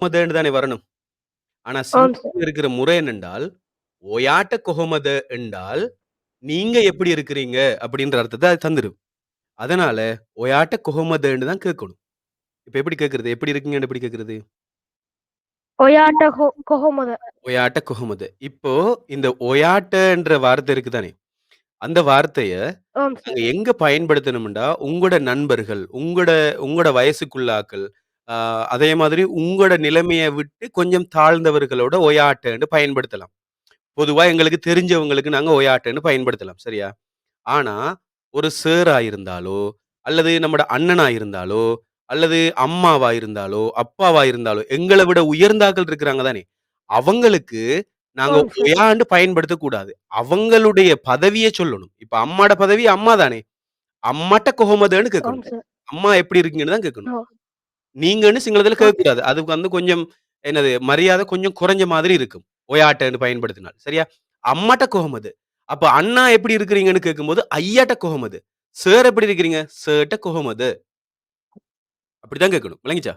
கொஹமதன்னு தானே வரணும். ஆனா ஆம் சார். சிங்களத்துல இருக்கிற முறை என்னென்றால், "ஒயாட்ட கொஹமத" என்றால், "நீங்க எப்படி இருக்கிறீங்க?" அப்படின்ற அர்த்தத்த அது தந்துரும். அதனால "ஒயாட்ட கொஹமதன்னு" தான் கேட்கணும். இப்ப எப்படி கேட்கிறது? எப்படி இருக்கீங்கன்னு எப்படி கேட்கிறது? ஒயாட்ட கொஹமத. ஒயாட்ட கொஹமத. இப்போ இந்த ஒயாட்டன்ற வார்த்தை இருக்கு தானே, அந்த வார்த்தைய ஆம் நாங்க சார். எங்க பயன்படுத்தணும்டா, உங்களோட நண்பர்கள், உங்களோட உங்களோட வயசுக்குள்ள ஆக்கள், அ அதே மாதிரி உங்களோட நிலைமைய விட்டு கொஞ்சம் தாழ்ந்தவர்களோட ஒயாட்டன்னு பயன்படுத்தலாம். பொதுவா எங்களுக்கு தெரிஞ்சவங்களுக்கு நாங்க ஒயாட்டன்னு பயன்படுத்தலாம். சரியா? ஆனா, ஒரு சாரா இருந்தாலோ, அல்லது நம்மோட அண்ணனா இருந்தாலோ, அல்லது அம்மாவா இருந்தாலோ, அப்பாவா இருந்தாலோ, எங்கள விட உயர்ந்தாக்கள் இருக்கிறாங்க தானே, அவங்களுக்கு நாங்க ஆம் சார். ஒயான்னு பயன்படுத்தக்கூடாது. அவங்களுடைய பதவிய சொல்லணும். இப்ப அம்மாட பதவி அம்மா தானே. அம்மாட்ட கொஹமதன்னு ஆம் கேட்கணும். சார். அம்மா எப்படி இருக்கீங்கன்னு தான் கேட்கணும். ஓ! நீங்கன்னு சிங்களத்துல ஓகே கேட்கக்கூடாது. சார். அதுக்கு வந்து கொஞ்சம் என்னது மரியாதை கொஞ்சம் குறைஞ்ச மாதிரி இருக்கும். ஒயாட்டன்னு பயன்படுத்தினால். சரியா? அம்மாட்ட கொஹமது. அப்ப அண்ணா எப்படி இருக்கிறீங்கன்னு கேட்கும்போது, ஐயாட்ட கொஹமது. சார் எப்படி இருக்கிறீங்க? சார்ட்ட கொஹமது. அப்படித்தான் கேட்கணும். விளங்கிச்சா?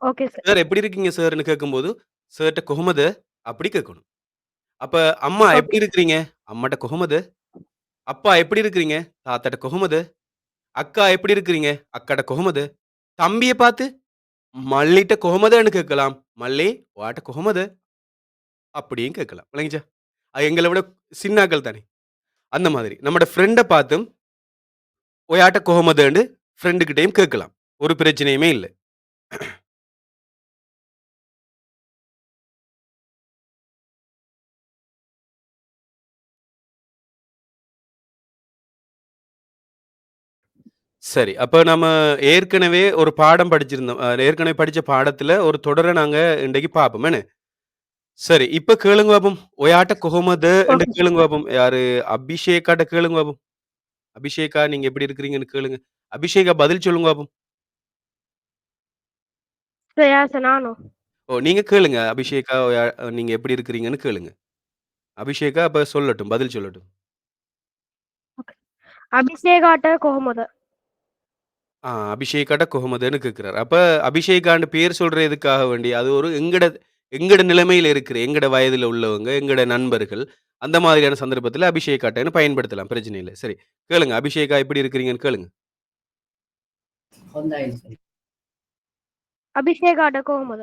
Okay sir. சார் எப்படி இருக்கீங்க சார்ன்னு கேட்கும்போது, சார்ட்ட கொஹமது அப்படி கேட்கணும். அப்ப அம்மா எப்படி ஓகே சார். இருக்கிறீங்க? அம்மாட்ட கொஹமது. அப்பா எப்படி இருக்கிறீங்க? தாத்தாட்ட கொஹமது. அக்கா எப்படி இருக்கிறீங்க? அக்காட்ட கொஹமது. தம்பிய பார்த்து மல்லிட்ட கொஹமதன்னு கேட்கலாம். மல்லி வாட்ட கொஹமது அப்படியும் கேட்கலாம். விளங்கிச்சா? அது எங்கள விட சின்னாக்கள் தானே. அந்த மாதிரி. நம்மோட ஃப்ரெண்ட பார்த்தும் ஒயாட்ட கொஹமதன்னு ஃப்ரெண்டு கிட்டயும் கேட்கலாம். ஒரு பிரச்சனையுமே இல்ல. சரி. அப்ப நம்ம ஏற்கனவே ஒரு பாடம் படிச்சிருந்தோம். ஏற்கனவே படிச்ச பாடத்துல ஒரு தொடர நாங்க இன்றைக்கு பார்ப்போம் என்ன? சரி. இப்ப கேளுங்க பாப்போம். ஒயாட்ட கொஹமது என்று ஓகே கேளுங்க பாப்போம். யாரு அபிஷேக்காட்ட கேளுங்க பாப்போம். அபிஷேகா நீங்க எப்படி இருக்கிறீங்கன்னு கேளுங்க. அபிஷேகா பதில் சொல்லுங்க பாப்போம். சார். யார் சார் நானும்? ஓ! நீங்க கேளுங்க. அபிஷேகா நீங்க எப்படி இருக்கிறீங்கன்னு கேளுங்க. அபிஷேகா அப்ப சொல்லட்டும். பதில் சொல்லட்டும். ஓகே. அபிஷேகாட்ட கொஹமத. அபிஷேகாட்ட கொஹமதுன்னு கேட்கிறாரு. அப்ப அபிஷேகான்னு பேர் சொல்ற எதுக்காக வேண்டி, அது ஒரு எங்கட எங்கட நிலைமையில இருக்கிற, எங்கட வயதில உள்ளவங்க, எங்கட நண்பர்கள், அந்த மாதிரியான சந்தர்ப்பத்தில அபிஷேகாட்டன்னு பயன்படுத்தலாம். பிரச்சனை இல்ல. சரி. கேளுங்க. அபிஷேகா எப்படி இருக்கிறீங்கன்னு கேளுங்க. அபிஷேகாட்ட கொஹமத.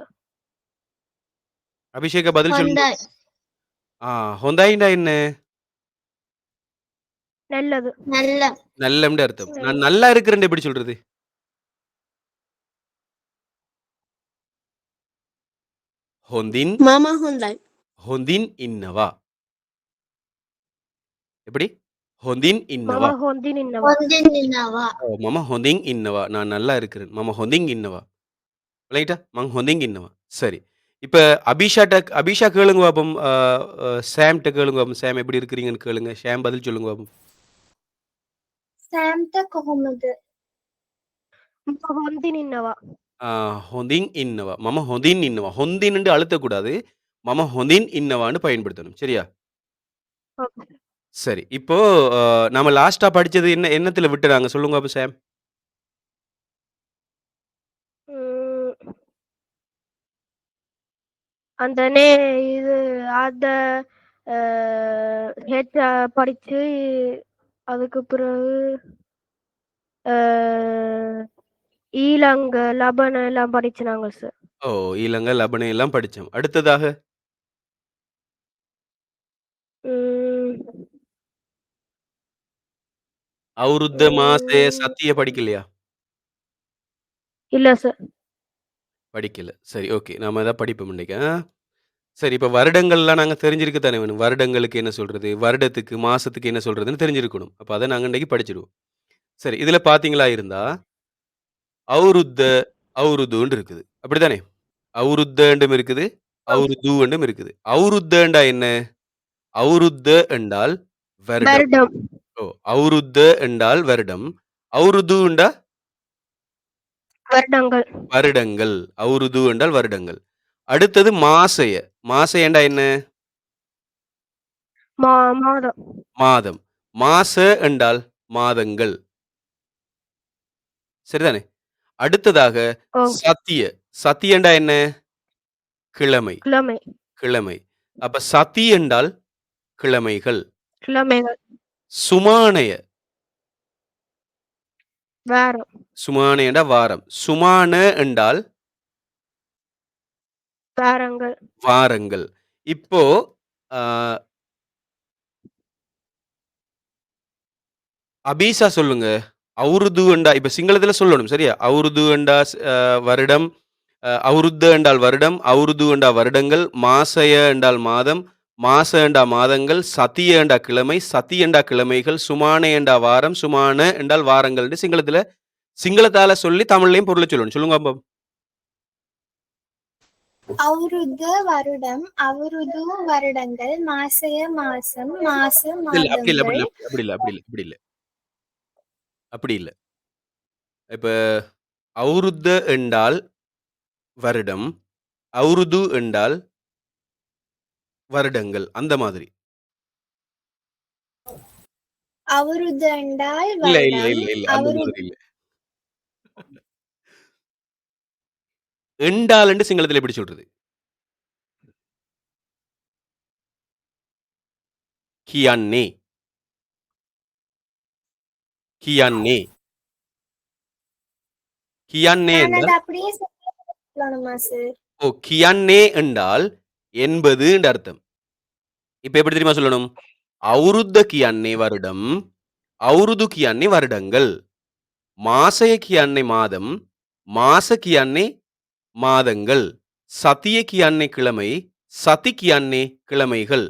அபிஷேகா பதில் சொல்லுங்க. හොඳයි. ஆ ஹொந்தாய்ன்னா என்ன? நல்லது. நல்ல. நல்லம்ன்னு அர்த்தம். நல்ல. நான் நல்லா இருக்கிறேன்னு எப்படி சொல்றது? ஹொந்தின் මම හොඳයි. ஹொந்தின் இன்னவா? எப்படி? ஹொந்தின் மம இன்னவா? ஹொந்தி நின்னவ. හොඳින් ඉන්නවා. மம ஹொந்திங் இன்னவா? நான் நல்லா இருக்கிறேன். மம ஹொந்திங் இன்னவா? ரைட்டா? மங் ஹொந்திங் இன்னவா? சரி. இப்ப அபிஷா கேளுங்க பாப்போம். சாம்ட்ட கேளுங்க பாப்போம். சாம் எப்படி இருக்கிறீங்கன்னு கேளுங்க. ஷாம் பதில் சொல்லுங்க பாப்போம். සෑම්ට කොහොමද? மம ஹொந்தி நின்னவ. ஆ ஹொந்திங் இன்னவா? மம ஹொந்தின் இன்னவா? ஹொந்தின்ன்னு அழுத்தக்கூடாது. மம ஹொந்தின் இன்னவான்னு பயன்படுத்தணும். சரியா? ஓகே. சரி. இப்போ நம்ம லாஸ்ட்டா படிச்சது என்னத்துல விட்டுறாங்க? சொல்லுங்க பாப்போம் சாம். ம். அந்த இது அத அ ஹெச் படிச்சு அதுக்கு பிறகு அ ஈலங்க, லபன எல்லாம் படிச்சுனாங்க சார். ஓ! ஈலங்க, லபனை எல்லாம் படிச்சோம். அடுத்ததாக ம். அவுருத்த, மாசே, ம். சத்திய படிக்கலையா? இல்ல சார். படிக்கல. சரி, ஓகே. நாம அத படிப்போம் இன்னைக்கு. சரி, இப்ப வருடங்கள்லாம் நாங்க தெரிஞ்சிருக்க தானே வேணும். வருடங்களுக்கு என்ன சொல்றது? வருடத்துக்கு, மாசத்துக்கு என்ன சொல்றதுன்னு தெரிஞ்சிருக்கணும். அப்ப அத நாங்க இன்னைக்கு படிச்சுருவோம். சரி, இதுல பார்த்தீங்களா இருந்தா, அவுருத்த, அவுருதுன்னு இருக்குது. அப்படித்தானே? அவுருத்தண்டும் இருக்குது, ஆம் சார். அவுருதுன்னும் இருக்குது. அவுருத்தண்டா என்ன? அவுருத்த என்றால் வருடம். வருடம். ஓ! அவுருத்த என்றால் வருடம். அவுருதுண்டா வருடங்கள். வருடங்கள். அவுருது என்றால் வருடங்கள். அடுத்தது மாசெய. மாசெயண்டா என்ன? மா மாதம். மாதம். மாச என்றால் மாதங்கள். சரிதானே? அடுத்ததாக ஓ! சத்திய. சதி என்றா என்ன? கிழமை. கிழமை. கிழமை. அப்ப சதி என்றால் கிழமைகள். கிழமைகள். சுமானய. வாரம். சுமானய என்றா வாரம். சுமான என்றால் வாரங்கள். வாரங்கள். இப்போ ஆ, அபீசா சொல்லுங்க. அவுருது என்றா இப்ப சிங்களத்துல சொல்லணும் சரியா? அவுருது என்றா வருடம், அவுருத்த என்றால் வருடம், அவுருது என்றா வருடங்கள், மாசய என்றால் மாதம், மாச என்றா மாதங்கள், சதிய என்றா கிழமை, சதி என்றா கிழமைகள், சுமானே என்றா வாரம், சுமான என்றால் வாரங்கள் சிங்களத்துல சிங்களத்தால சொல்லி தமிழ்லயும் பொருளை சொல்லணும். சொல்லுங்க அப்போ. அவருது வருடம், அவருது வருடங்கள், மாசய மாசம், மாச இல்ல அப்படி இல்ல, அப்படி மாதங்கள். இல்ல, அப்படி இல்ல, அப்படி இல்ல, அப்படி இல்ல, அப்படி இல்ல. இப்ப அவுருத்த என்றால் வருடம், அவுருது என்றால் வருடங்கள் அந்த மாதிரி. அவருது என்றால் இல்ல, இல்ல, வருடம், இல்ல, இல்ல. அந்த அவரு மாதிரி இல்ல. எண்டால்ன்னு சிங்களத்துல எப்படி சொல்றது? கியான்னே. கியான்னே. கியான்னே நான் அதை என்றால் அப்படியே சொல்லணுமா சார்? கியான்னே என்றால் 80 என்று அர்த்தம். இப்ப எப்படி தெரியுமா சொல்லணும்? அவுருத்த கியான்னே வருடம், அவுருது கியான்னே வருடங்கள், மாசய கியான்னே மாதம், மாச கியான்னே மாதங்கள், சதிய கியான்னே கிழமை, சதி கியான்னே கிழமைகள்,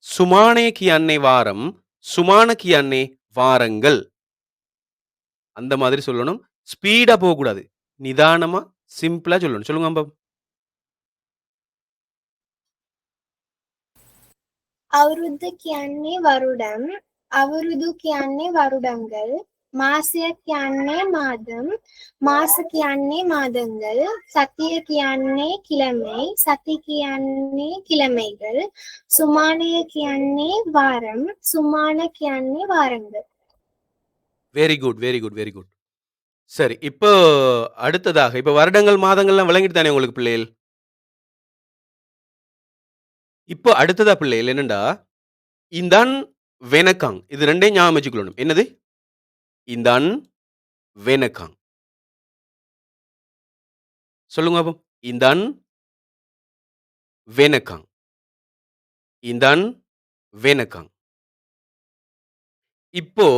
சுமானே கியான்னே வாரம், சுமான கியான்னே வாரங்கள். அந்த மாதிரி சொல்லணும். ஸ்பீடா போகக்கூடாது. நிதானமா, சிம்பிளா சொல்லணும். சொல்லுங்க அம்பா. අවුරුද්ද කියන්නේ වරුඩම්, අවුරුදු කියන්නේ වරුඩංගල්, මාසය කියන්නේ මාදම්, මාස කියන්නේ මාදங்கள், සතිය කියන්නේ கிழமை, சதி කියන්නේ கிழமைகள், சுமானிய කියන්නේ வாரம், சுமான කියන්නේ வாரங்கள். Very good, very good, very good. சரி. இப்போ அடுத்ததாக, இப்ப வருடங்கள், மாதங்கள்லாம் விளங்கிட்டு தானே உங்களுக்கு பிள்ளைகள்? இப்போ அடுத்ததா பிள்ளைகள் என்னண்டா, இந்தன் வெனக்காங். இது 2யும் ஞாபகம் வச்சுக்கொள்ளணும். என்னது? இந்தன் வெனக்காங். சொல்லுங்க பாப்போம். இந்தன் வெனக்காங். இந்தன் வெனக்காங். இப்போ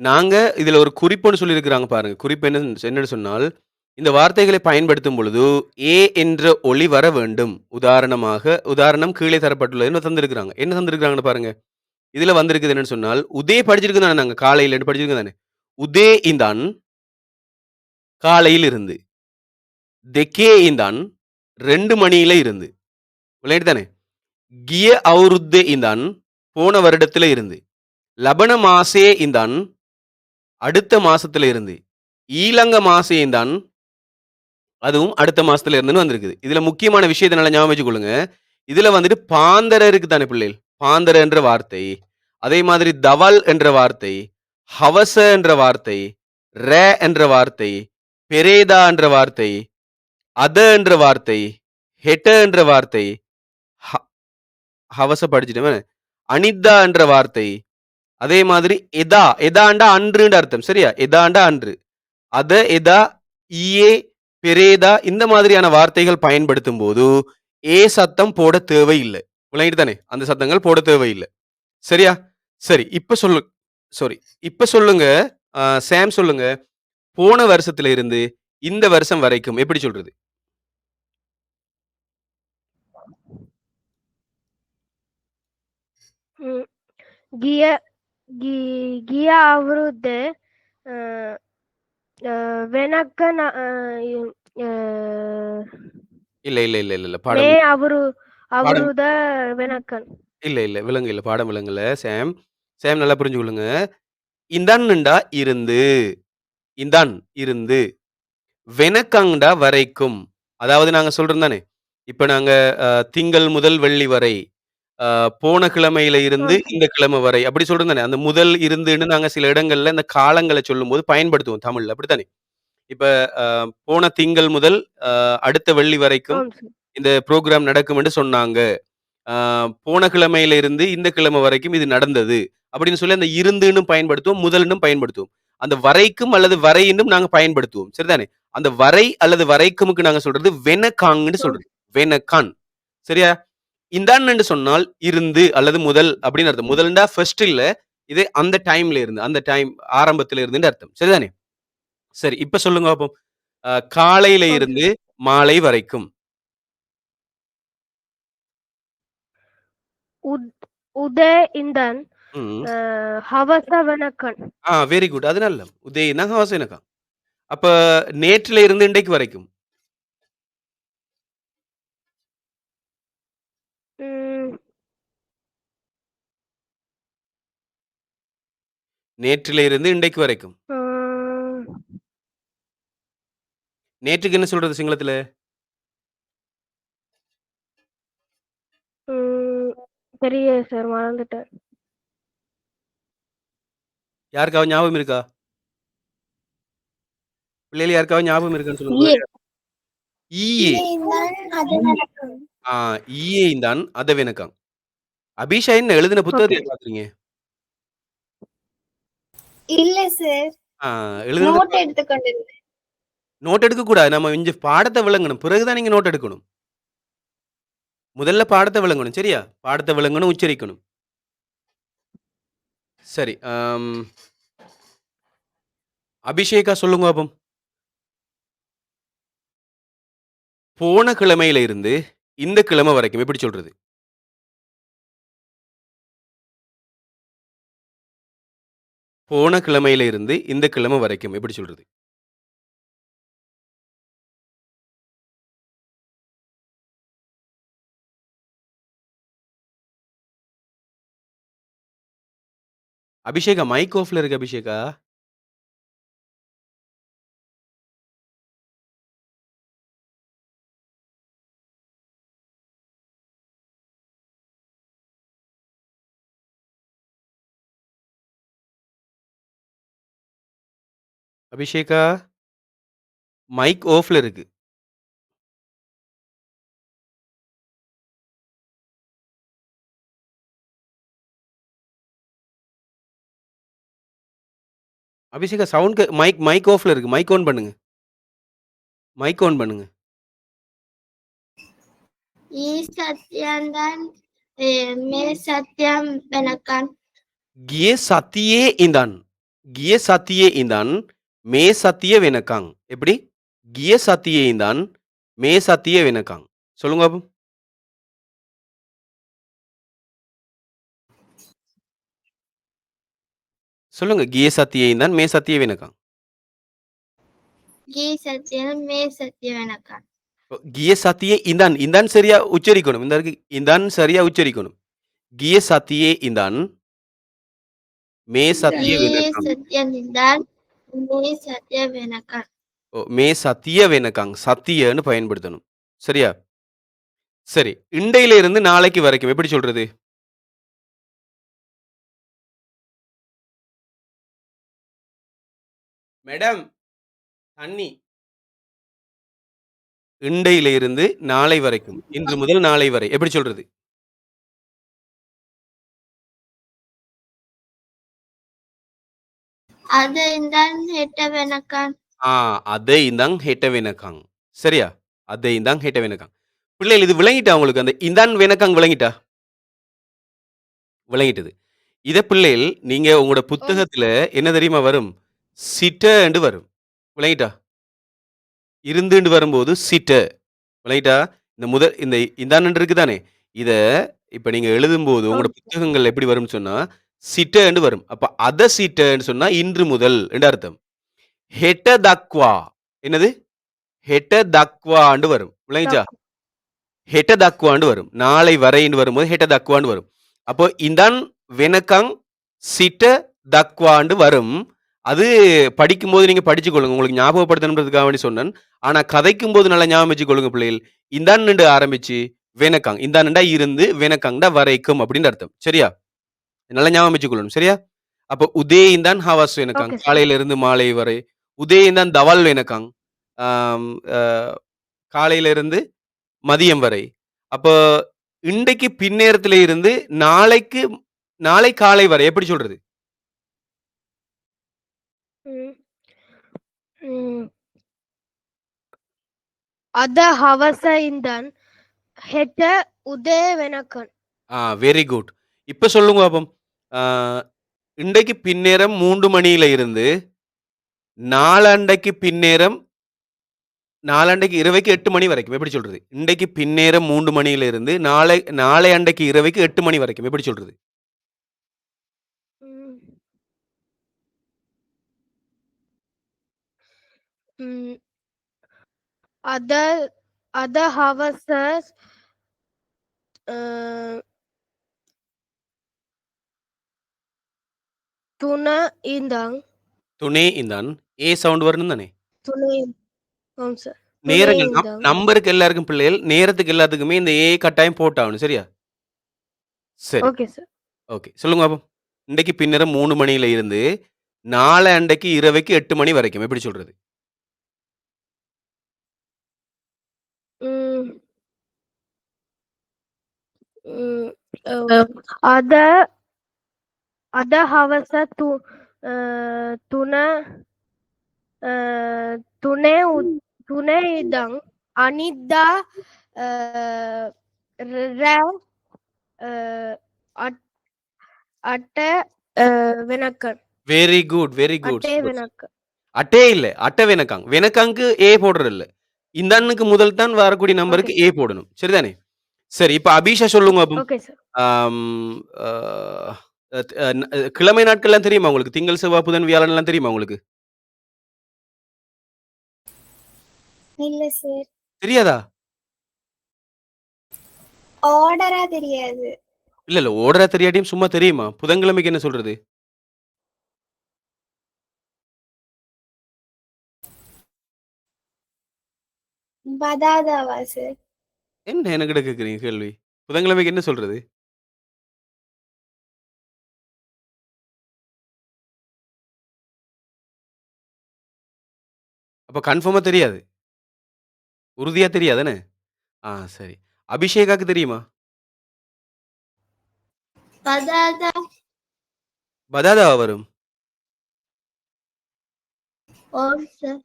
நாங்க இதுல ஒரு குறிப்புன்னு சொல்லியிருக்கிறாங்க பாருங்க. குறிப்பு என்னன்னு சொன்னால், இந்த வார்த்தைகளை பயன்படுத்தும் பொழுது, ஏ என்ற ஒலி வர வேண்டும். உதாரணம் கீழே தரப்பட்டுள்ளதுன்னு தந்திருக்கிறாங்க. என்ன தந்திருக்கிறாங்கன்னு பாருங்க. இதுல வந்திருக்குது என்னன்னு சொன்னால், உதே படிச்சிருக்கோம் தானே நாங்க காலையில படிச்சிருக்கோம் தானே. உதே இந்தான் காலையில் இருந்து. தெக்கே இந்தான் 2 மணியில இருந்து. விளையாட்டு தானே. கிய அவுருத்தே இந்தான் போன வருடத்துல இருந்து. லபன மாசே இந்தான் அடுத்த மாசத்துல இருந்து. ஈலங்க மாசே இந்தான் அதுவும் அடுத்த மாசத்துல இருந்துன்னு வந்திருக்குது. இதுல முக்கியமான விஷயத்த நல்லா ஞாபகம் வச்சுக்கொள்ளுங்க. இதுல வந்துட்டு பாந்தர இருக்கு தானே பிள்ளைகள். பாந்தர என்ற வார்த்தை. அதே மாதிரி தவல் என்ற வார்த்தை, ஹவச என்ற வார்த்தை, ரே என்ற வார்த்தை, பெரேதா என்ற வார்த்தை, அத என்ற வார்த்தை, ஹெட்ட என்ற வார்த்தை, ஹவச படிச்சுட்டேன். அனித்தா என்ற வார்த்தை, அதே மாதிரி எதாண்டா அன்றுன்ற அர்த்தம் சரியா? எதாண்டா அன்று. அத எதா ஈயே பெரேதா இந்த மாதிரியான வார்த்தைகள் பயன்படுத்தும் போது ஏ சத்தம் போட தேவையில்லை. விளங்கிட்டு தானே? அந்த சத்தங்கள் போட தேவையில்லை. சரியா? சரி. இப்ப சொல்லுங்க. சாம் சொல்லுங்க. போன வருஷத்துல இருந்து இந்த வருஷம் வரைக்கும் எப்படி சொல்றது? ගිය ගිය අවුරුද්දේ වෙනක්ක இல்ல, இல்ல, இல்ல, இல்ல, இல்ல. මේ பாடம் අවුරුද වෙනක්කන්. இல்ல, இல்ல. விளங்கு இல்ல. பாடம் விளங்கல. சாம். சாம் நல்லா புரிஞ்சு கொள்ளுங்க. இந்தன்னுண்டா இருந்து. இந்தான் இருந்து. வெனக்கங்டா வரைக்கும். அதாவது நாங்க சொல்றோம் தானே. இப்ப நாங்க திங்கள் முதல் வெள்ளி வரை, போன கிழமையில இருந்து இந்த கிழமை வரை அப்படி சொல்றோம் தானே. அந்த முதல் இருந்துன்னு நாங்க சில இடங்கள்ல இந்த காலங்கள சொல்லும்போது பயன்படுத்துவோம் தமிழ்ல. அப்படித்தானே? இப்ப போன திங்கள் முதல் அடுத்த வெள்ளி வரைக்கும் ஆம் சார். இந்த ப்ரோகிராம் நடக்கும் என்று சொன்னாங்க. போன கிழமையில இருந்து இந்த கிழமை வரைக்கும் இது நடந்தது. அப்படின்னு சொல்லி அந்த இருந்துன்னு பயன்படுத்துவோம், முதல்னும் பயன்படுத்துவோம். அந்த வரைக்கும் அல்லது வரையினும் நாங்க பயன்படுத்துவோம். சரிதானே? அந்த வரை அல்லது வரைக்குமுக்கு நாங்க சொல்றது வெனகாங்ன்னு சொல்றது. வெனகான். சரியா? இந்தான்னு சொன்னால் இருந்து அல்லது முதல் அப்படின்னு அர்த்தம். முதல்ண்டா ஃபர்ஸ்ட் இல்ல. இது அந்த டைம்ல இருந்து, அந்த டைம் ஆரம்பத்துல இருந்துன்னு அர்த்தம். சரிதானே? சரி. இப்ப சொல்லுங்க பாப்போம். காலையில ஆம் இருந்து சார். மாலை வரைக்கும். உதே இந்தன் ம். ஹவச வெனக்கன். Very good. அது நல்ல. உதயனா ஹாசனகா. அப்ப நேற்றில இருந்து இன்றைக்கு வரைக்கும். ம், நேற்றில இருந்து இன்றைக்கு வரைக்கும். ஆ, நேற்றுக்கு என்ன சொல்றது சிங்களத்துல? ம், தெரியல சார், மறந்துட்டேன். யாருக்காவது ஞாபகம் இருக்கா? பிள்ளைகள் யாருக்காவது ஞாபகம் இருக்கான்னு சொல்லுங்க. ஈயே. இயைந்தான் அது வெனக்கம். ஆ ஈயேந்தான் அத வெனக்காம். அபிஷா என்ன எழுதின புத்தகத்தை ஓகே. பாக்குறீங்க? இல்ல சார், ஆ எழுதுனத நோட் எடுத்துக்கொண்டிருந்தேன். நோட் எடுக்க கூடாது. நம்ம இங்க பாடத்தை விளங்கணும். பிறகுதான் நீங்க நோட் எடுக்கணும். முதல்ல பாடத்தை விளங்கணும். சரியா? பாடத்தை விளங்கணும், உச்சரிக்கணும். சரி. அபிஷேகா சொல்லுங்க பாப்போம். போன கிழமையில இருந்து இந்த கிழமை வரைக்கும் எப்படி சொல்றது? போன கிழமையில இருந்து இந்த கிழமை வரைக்கும் எப்படி சொல்றது? அபிஷேகா மைக் ஆஃப்ல இருக்கு அபிஷேகா. அபிஷேகா மைக் ஆஃப்ல இருக்கு. அபிஷேகா சவுண்ட் மைக் மைக் ஆஃப்ல இருக்கு. மைக் ஆன் பண்ணுங்க. மைக் ஆன் பண்ணுங்க. ஈ சத்யந்தான் மே சத்யம் வெனக்கன். கியே சத்தியே இந்தான். கியே சத்தியே இந்தான். மே சத்திய வெனக்காங். எப்படி? கியே சத்தியே இந்தான். மே சத்திய வெனக்காங். சொல்லுங்க பாப்போம். சொல்லுங்க. கியே சத்தியே இந்தான். மே சத்திய வெனக்காங். ஈ சத்யம் மே சத்ய வெனக்கன். கியே சத்தியே இந்தான். இந்தான் சரியா உச்சரிக்கணும். இந்த இருக்கு இந்தான் சரியா உச்சரிக்கணும். கியே சத்தியே இந்தான். மே சத்திய ஈ வெனக்காங். சத்யந்தான் மே சத்ய வெனக்கன். மே சத்திய வெனக்காங். சத்தியன்னு பயன்படுத்தணும். சரியா? சரி. இண்டையில இருந்து நாளைக்கு வரைக்கும் எப்படி சொல்றது? மேடம் தண்ணி. இண்டையில இருந்து நாளை வரைக்கும். இன்று முதல் நாளை வரை. எப்படி சொல்றது? அதைந்தான் ஹெட்ட வெனக்கன். அதை இந்தாங் ஹெட்ட வெனக்காங். சரியா? அதை இந்தாங் ஹெட்ட வெனக்காங். பிள்ளைகள் இது விளங்கிட்டா உங்களுக்கு? அந்த இந்தான் வெனக்காங் விளங்கிட்டா? விளங்கிட்டது. இத பிள்ளைகள் நீங்க உங்களோட புத்தகத்துல என்ன தெரியுமா வரும்? சிட்டன்னு வரும். விளங்கிட்டா? இருந்துன்னு வரும்போது சிட்ட. விளங்கிட்டா? இந்த இந்தான்னு இருக்கு தானே? இத இப்ப நீங்க எழுதும்போது உங்களோட ஆம் சார். புத்தகங்கள்ல எப்படி வரும்னு சொன்னா, சிட்டன்னு வரும். அப்ப அத சிட்டன்னு சொன்னா இன்று முதல் என்று அர்த்தம். ஹெட்ட தக்வா. என்னது? ஹெட்ட தக்வான்னு வரும். விளங்கிச்சா? தக்கு. ஹெட்ட தக்வான்னு வரும். நாளை வரைன்னு வரும்போது ஹெட்ட தக்வான்னு வரும். அப்போ இந்தான் வெனக்கங் சிட்ட தக்வான்னு வரும். அது படிக்கும்போது நீங்க படிச்சுக்கொள்ளுங்க. உங்களுக்கு ஞாபகப்படுத்தணுன்றதுக்காக வேண்டி சொன்னேன். ஆனா கதைக்கும்போது நல்லா ஞாபகம் வச்சுக்கொள்ளுங்க பிள்ளைகள். இந்தான்னுண்டு ஆரம்பிச்சு வெனக்காங். இந்தான்னுண்டா இருந்து வெனக்காங்டா வரைக்கும் அப்படின்னு அர்த்தம். சரியா? நல்லா ஞாபகம் வச்சுக்கொள்ளணும். சரியா? அப்போ உதே இந்தான் ஹவாஸ் வெனக்காங். Okay sir. காலையில இருந்து மாலை வரை. உதயந்தான் தவல் வெனக்காங். ஆம், காலையில இருந்து மதியம் வரை. அப்போ இன்றைக்கு பின்னேரத்தில இருந்து நாளைக்கு நாளை காலை வரை எப்படி சொல்றது? ம். ம். අද හවස ඉඳන් හෙට උදේ වෙනකන්. Very good. இப்ப சொல்லுங்க பாப்போம். ஆ, இன்றைக்கு பின்னேரம் 3 மணியில இருந்து நாளண்டைக்கு பின்னேரம் நாளண்டைக்கு இரவைக்கு 8 மணி வரைக்கும் எப்படி சொல்றது? இன்றைக்கு பின்னேரம் 3 மணியில இருந்து நாளை அண்டைக்கு இரவைக்கு 8 மணி வரைக்கும் எப்படி சொல்றது? ம். ம். අද අද හවස අ 3 ඉඳන් துணே இந்தான். ஏ சவுண்ட் வரணும் தானே? 3 ஆம் சார். 3 நேரங்கள் இந்தங். நம்பருக்கு எல்லாருக்கும் பிள்ளைகள், நேரத்துக்கு எல்லாத்துக்குமே இந்த ஏ கட்டாயம் போட்டாகணும். சரியா? சரி. Okay sir. ஓகே. சொல்லுங்க பாப்போம். இன்றைக்கு பின்னேரம் 3 மணியில இருந்து நாளை அண்டைக்கு இரவைக்கு 8 மணி வரைக்கும் எப்படி சொல்றது? ம். ம். අද අද හවස 3 3 ඉඳන් අනිද්දා රෑ 8 වෙනකන්. Very good, very good. 8 super. වෙනකන්. அட்டே இல்ல. அட்ட வெனக்காங். வெனக்காங்க்கு ஏ போடுறது இல்ல. இந்த அண்ணுக்கு முதல் தான் வரக்கூடிய நம்பருக்கு ஓகே. ஏ போடணும். சரிதானே? சரி. இப்ப அபிஷா சொல்லுங்க பாப்போம். Okay sir. ஆம், அ அ கிழமை நாட்கள்லாம் தெரியுமா உங்களுக்கு? திங்கள், செவ்வாய், புதன், வியாழன்லாம் தெரியுமா உங்களுக்கு? இல்ல சார். தெரியாதா? ஆர்டரா தெரியாது. இல்ல. ஓர்டரா தெரியாட்டியும் சும்மா தெரியுமா? புதன்கிழமைக்கு என்ன சொல்றது? பதாதாவா சார்? என்ன என்கிட்ட கேட்கிறீங்க கேள்வி? புதன்கிழமைக்கு என்ன சொல்றது? அப்ப கன்ஃபார்மா தெரியாது. உறுதியா தெரியாதானே? சரி. அபிஷேகாக்கு தெரியுமா? பதாதா. பதாதாவா வரும்? ஓம் சார்.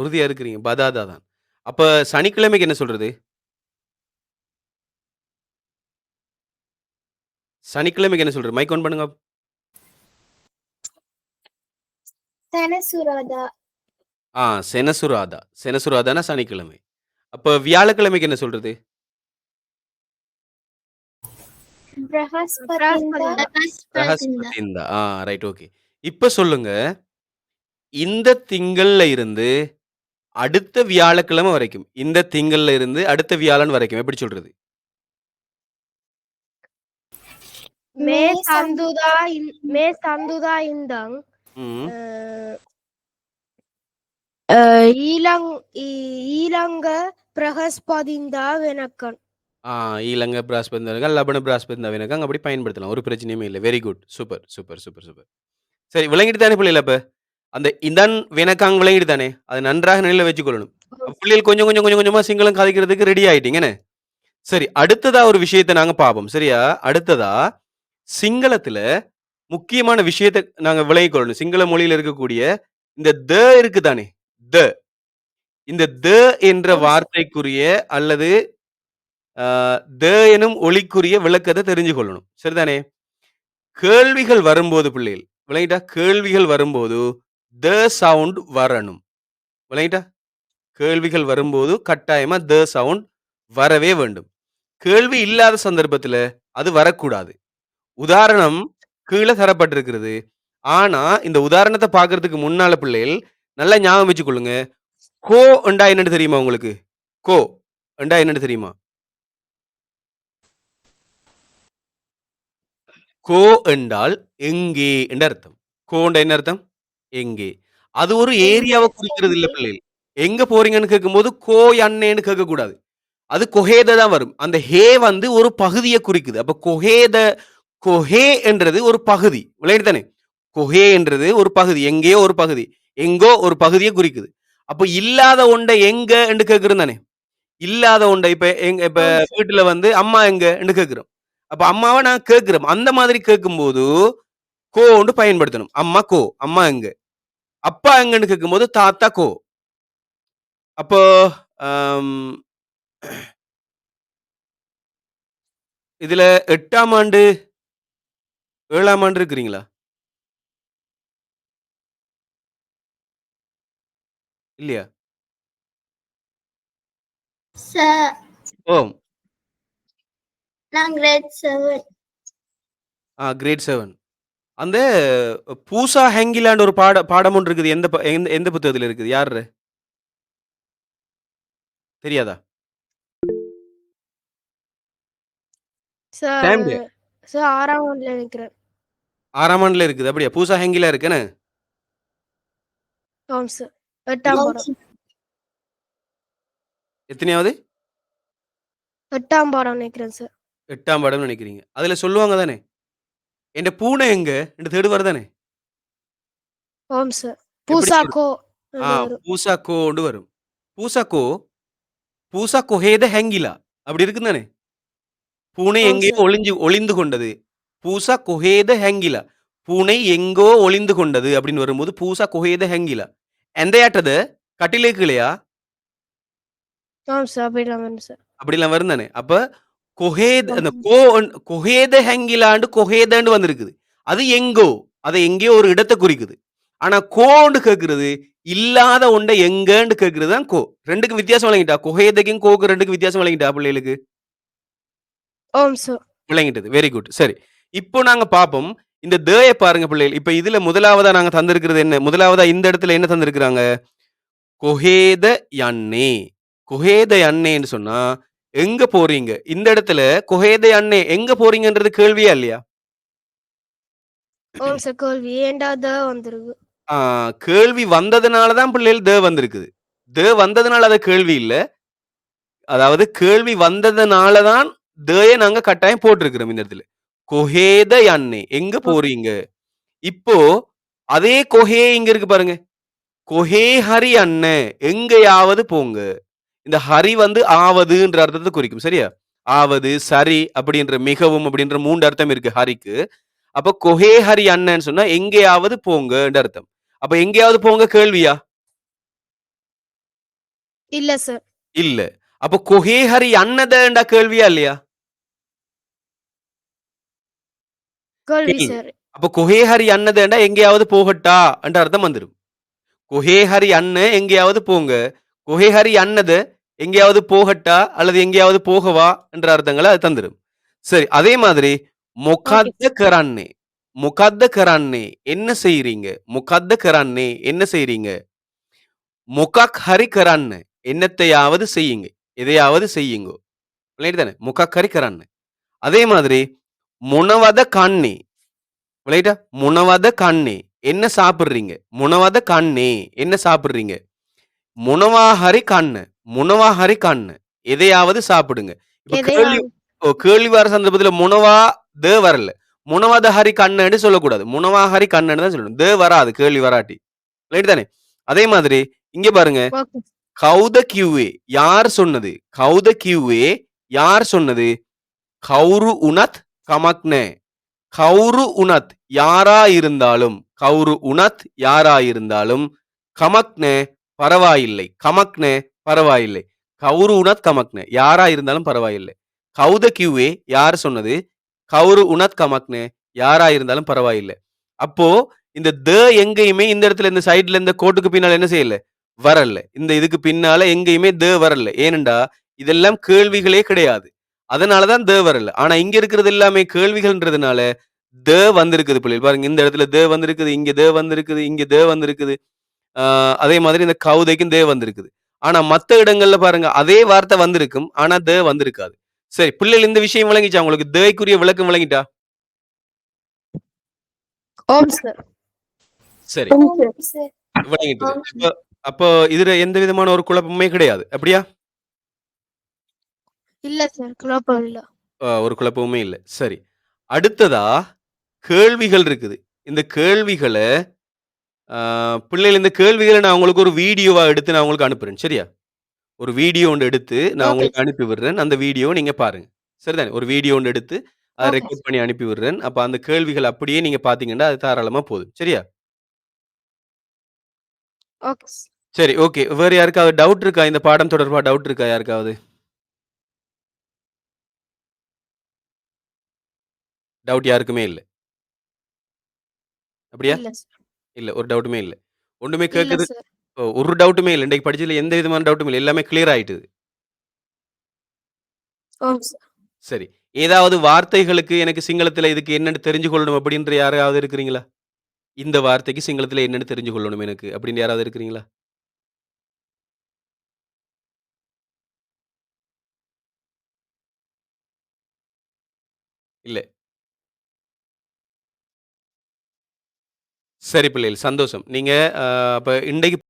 உறுதியா இருக்கிறீங்க. பதாதா தான். அப்ப சனிக்கிழமைக்கு என்ன சொல்றது? சனிக்கிழமைக்கு என்ன சொல்றது? மைக் ஆன் பண்ணுங்க. தனசுராதா. செனசுராதா. செனசுராதானா சனிக்கிழமை. அப்ப வியாழக்கிழமைக்கு என்ன சொல்றது? பிரஹஸ்பதிந்தா. பிரஹஸ்பதிந்தா. Right okay. இப்ப சொல்லுங்க. இந்த திங்கள்ல இருந்து அடுத்த வியாழக்கிழமை வரைக்கும். இந்த திங்கள்ல இருந்து அடுத்த வியாழன் வரைக்கும் எப்படி சொல்றது? මේ සඳුදා ඉඳන් ம். ඊළඟ பிரஹஸ்பதிந்தா වෙනකන්. ஈலங்க பிராஸ்பதிந்தா வெனக்காங், லபன பிராஸ்பதிந்தா வெனக்காங் அப்படி பயன்படுத்தலாம். ஒரு பிரச்சனையுமே இல்ல. Very good. Super, super, super, super. சரி விளங்கிட்டு தானே பிள்ளைகள அப்ப? அந்த இந்தன் வெனக்காங் விளங்கிட்டு தானே? அதை நன்றாக நினைவுல வச்சுக்கொள்ளணும். பிள்ளைகள் கொஞ்சம் கொஞ்சம் கொஞ்சம் கொஞ்சமா சிங்களம் கதைக்கிறதுக்கு ரெடி ஆயிட்டீங்க என்ன? சரி அடுத்ததா ஒரு விஷயத்தை நாங்க பார்ப்போம். சரியா? அடுத்ததா சிங்களத்துல முக்கியமான விஷயத்தை நாங்க விளங்கிக் கொள்ளணும். சிங்கள மொழியில இருக்கக்கூடிய இந்த த இருக்கு தானே? த. இந்த த என்ற வார்த்தைக்குரிய அல்லது த எனும் ஒலிக்குரிய விளக்கத்தை தெரிஞ்சு கொள்ளணும். சரிதானே? கேள்விகள் வரும்போது பிள்ளைகள் விளங்கிட்டா? கேள்விகள் வரும்போது த சவுண்ட் வரணும். விளங்கிட்டா? கேள்விகள் வரும்போது கட்டாயமா த சவுண்ட் வரவே வேண்டும். கேள்வி இல்லாத சந்தர்ப்பத்துல அது வரக்கூடாது. உதாரணம் கீழே தரப்பட்டிருக்கிறது. ஆனா இந்த உதாரணத்தை பார்க்கறதுக்கு முன்னால பிள்ளைகள் நல்லா ஞாபகம் வச்சுக்கொள்ளுங்க. கோ என்றா என்னன்னு தெரியுமா உங்களுக்கு? கோ என்றா என்னன்னு தெரியுமா? கோ என்றால் எங்கே என்ற அர்த்தம். கோ என்ற என்ன அர்த்தம்? எங்கே. அது ஒரு ஏரியாவை குறிக்கிறது இல்ல பிள்ளைகள். எங்க போறீங்கன்னு கேட்கும்போது கோ அண்ணேன்னு கேட்கக்கூடாது. அது கொஹேத தான் வரும். அந்த ஹே வந்து ஒரு பகுதியை குறிக்குது. அப்ப கொஹே என்றது ஒரு பகுதி. விளையாட்டு தானே? கொஹே என்றது ஒரு பகுதி. எங்கேயோ ஒரு பகுதி. எங்கோ ஒரு பகுதியை குறிக்குது. அப்ப இல்லாத ஒண்ட எங்க என்று கேக்குறோம் தானே. இல்லாத ஒண்ட இப்ப இப்ப ஆம் சார். வீட்டுல வந்து அம்மா எங்க என்று கேக்குறோம். அப்ப அம்மாவை நான் கேக்குறோம். அந்த மாதிரி கேட்கும்போது கோன்னு பயன்படுத்தணும். அம்மா கோ, அம்மா எங்க. அப்பா எங்கன்னு கேட்கும்போது தாத்தா கோ. அப்போ ஆம், இதுல 8ஆம் ஆண்டு 7ஆம் ஆண்டு இருக்கிறீங்களா? இல்லையா? சார் ஓ! நான் கிரேட் 7. கிரேட் 7. அந்த பூசா ஹேங்கிலாண்ட் ஒரு பாடம் ஒன்று இருக்குது. எந்த புத்தகத்துல இருக்குது? யார்ரு? தெரியாதா? சார் சாம்டு. சார் 6ஆம் ஆண்டுல நினைக்கிறேன். 6ஆம் ஆண்டுல இருக்குது. அப்படியா? பூசா ஹேங்கிலா இருக்கு என்ன? ஆம் சார். 8ஆம் ஆம் பாடம். சார். எத்தனையாவது? 8ஆம் பாடம் நினைக்கிறேன் சார். 8ஆம் பாடம்னு நினைக்கிறீங்க. அதுல சொல்லுவாங்க தானே? என்ட பூனை எங்க? என்று தேடுவார் தானே? ஆம் சார். எப்படி சொல்றது? பூசாக்கோ ஆ என்று வரும். பூசா கோண்டு வரும். பூசா கோ, பூசா கொஹேத ஹேங்கிலா. அப்படி இருக்கும் தானே? பூனை ஆம் எங்கேயோ சார். ஒளிந்து கொண்டது. பூசா கொஹேத ஹேங்கிலா. பூனை எங்கோ ஒளிந்து கொண்டது அப்படின்னு வரும்போது பூசா கொஹேத ஹேங்கிலா. எந்தையாட்டது கட்டிலேக்குலையா? ஆம் சார். அப்படிலாம் வரும் சார். அப்படிலாம் வரும் தானே? அப்ப கொஹேத் ஆம் அந்த சார். கொஹேத ஹேங்கிலாண்டு கொஹேதன்னு வந்திருக்குது. அது எங்கோ. அது எங்கேயோ ஒரு இடத்தை குறிக்குது. ஆனா கோன்னு கேட்கிறது இல்லாத ஒன்றை எங்கன்னு கேட்கிறது தான் கோ. ரெண்டுக்கும் வித்தியாசம் விளங்கிட்டா? கொஹேதைக்கும் கோக்கு ரெண்டுக்கும் வித்தியாசம் விளங்கிட்டா பிள்ளைகளுக்கு? ஆம் சார். விளங்கிட்டது. Very good. சரி. இப்போ நாங்க பார்ப்போம். இந்த தேய பாருங்க பிள்ளைகள். இப்ப இதுல முதலாவதா நாங்க தந்திருக்கிறது என்ன? முதலாவதா இந்த இடத்துல என்ன தந்திருக்கிறாங்க? கொஹேத யன்னே. கொஹேத யன்னேன்னு சொன்னா எங்க போறீங்க? இந்த இடத்துல கொஹேத யன்னே எங்க போறீங்கன்றது கேள்வியா இல்லையா? ஆம் சார். கேள்வி ஏண்டா த வந்துருக்கு. ஆ, கேள்வி வந்ததுனால தான் பிள்ளைகள் வந்திருக்குது. வந்ததுனால அது கேள்வி இல்ல. அதாவது கேள்வி வந்ததுனால தான் நாங்க கட்டாயம் போட்டிருக்கிறோம் இந்த இடத்துல. கொஹேத யன்னே எங்க ஓகே. போறீங்க? இப்போ அதே கொஹே இங்க இருக்கு பாருங்க. கொஹே ஹரி அண்ணே எங்கேயாவது போங்க. இந்த ஹரி வந்து ஆவதுன்ற அர்த்தத்தை குறிக்கும். சரியா? ஆவது, சரி அப்படின்ற மிகவும் அப்படின்ற 3 அர்த்தம் இருக்கு ஹரிக்கு. அப்ப கொஹே ஹரி அண்ணன்னு சொன்னா எங்கேயாவது போங்கன்ற அர்த்தம். அப்ப எங்கேயாவது போங்க கேள்வியா? இல்ல சார். இல்ல. அப்ப கொஹே ஹரி அன்னதண்டா கேள்வியா இல்லையா? கேள்வி கேள்வி. சார். அப்ப கொஹே ஹரி அன்னதண்டா எங்கேயாவது போகட்டா என்ற அர்த்தம் வந்துரும். கொஹே ஹரி அண்ண எங்கேயாவது போங்க. கொஹே ஹரி அன்னது எங்கேயாவது போகட்டா அல்லது எங்கேயாவது போகவா என்ற அர்த்தங்களை அது தந்துரும். சரி. அதே மாதிரி ஓகே முகத்த சார். கரான்னே. முகத்த கரான்னே என்ன செய்றீங்க? முகத்த கரான்னே என்ன செய்றீங்க? முகக் ஹரி கரான்னு என்னத்தையாவது செய்யுங்க. எதையாவது செய்யுங்கோ. விளங்கிட்டு தானே? முகக் ஹரி கரான்னு. அதே மாதிரி முனவத காண்ணே. விளங்கிட்டா? முனவத காண்ணே என்ன சாப்பிடுறீங்க? முனவத காண்ணே என்ன சாப்பிடுறீங்க? முனவாஹரி காண்ண. முனவாஹரி காண்ண. எதையாவது சாப்பிடுங்க. இப்ப கேள்வி எதையாவது. கேள்வி வர சந்தர்ப்பத்துல முனவா வரல. முனவத ஹரி கண்ணன்னு சொல்லக்கூடாது. முனவாஹரி கண்ணன்னு தான் சொல்லணும். வராது கேள்வி வராட்டி. ரைட் தானே? அதே மாதிரி இங்க பாருங்க. ஓகே. கௌத கியூவே யார் சொன்னது? கௌத கியூவே யார் சொன்னது? கௌரு உனத் கமக்னே. கௌரு உனத் யாரா இருந்தாலும் கௌரு உனத் யாரா இருந்தாலும் கமக்னே பரவாயில்லை. கமக்னே பரவாயில்லை. கௌரு உனத் கமக்னே யாரா இருந்தாலும் பரவாயில்லை. கௌத கியூவே யார் சொன்னது? கௌரு உனத் கமக்னே யாரா இருந்தாலும் பரவாயில்லை. அப்போ இந்த எங்கேயுமே இந்த இடத்துல இந்த சைடுல இந்த கோட்டுக்கு பின்னால என்ன செய்யல? வரல. இந்த இதுக்கு பின்னால எங்கேயுமே வரல. ஏனென்றா இதெல்லாம் கேள்விகளே கிடையாது. அதனாலதான் வரல. ஆனா இங்க இருக்கிறது எல்லாமே கேள்விகள்ன்றதுனால வந்திருக்குது பிள்ளைகள். பாருங்க இந்த இடத்துல வந்திருக்குது, இங்க வந்திருக்குது, இங்க வந்திருக்குது. அதே மாதிரி இந்த கவுதைக்கும் வந்திருக்குது. ஆனா மத்த இடங்கள்ல பாருங்க அதே வார்த்தை வந்திருக்கும். ஆனா வந்திருக்காது. சரி பிள்ளைகள் இந்த விஷயம் விளங்கிச்சா உங்களுக்கு? தேக்குரிய விளக்கம் விளங்கிட்டா? ஓம் சார். சரி ஆம் சார். விளங்கிட்டது. ஆம் அப்ப அப்போ இதுல எந்த விதமான ஒரு குழப்பமே கிடையாது. அப்படியா? இல்ல சார். குழப்பம் இல்ல. ஒரு குழப்பமுமே இல்ல. சரி. அடுத்ததா கேள்விகள் இருக்குது. இந்த கேள்விகள ஆ பிள்ளைகள் இந்த கேள்விகள நான் உங்களுக்கு ஒரு வீடியோவா எடுத்து நான் உங்களுக்கு அனுப்புறேன். சரியா? ஒரு வீடியோ ஒண்ணு எடுத்து நான் ஓகே உங்களுக்கு சார். அனுப்பி விடுறேன். அந்த வீடியோவ நீங்க பாருங்க. சரிதானே? ஒரு வீடியோ ஒண்ணு எடுத்து அத ஓகே ரெக்கார்ட் சார். பண்ணி அனுப்பி விடுறேன். அப்ப அந்த கேள்விகள் அப்படியே நீங்க பார்த்தீங்கன்னா, அது தாராளமா போதும். சரியா? Okay sir. சரி, ஓகே. வேற யாருக்காவது டவுட் இருக்கா? இந்த பாடம் தொடர்பா டவுட் இருக்கா யாருக்காவது? டவுட் யாருக்குமே இல்ல. அப்படியா? இல்ல சார். இல்ல. ஒரு டவுட்டுமே இல்ல. ஒண்ணுமே இல்ல கேட்கறது சார். ஒரு டவுட்டுமே இல்ல. இன்றைக்கு படிச்சதுல எந்த விதமான டவுட்டும் இல்ல. எல்லாமே கிளியர் ஆயிட்டுது. ஓம் சார். சரி. ஏதாவது வார்த்தைகளுக்கு எனக்கு சிங்களத்தில இதுக்கு என்னன்னு தெரிஞ்சு கொள்ளணும் அப்படின்ற யாராவது இருக்கிறீங்களா? இந்த வார்த்தைக்கு சிங்களத்தில என்னன்னு தெரிஞ்சு கொள்ளணும் எனக்கு அப்படின்னு யாராவது இருக்கிறீங்களா? இல்ல. சரி பிள்ளைகள் சந்தோஷம். நீங்க அப்ப இன்றைக்கு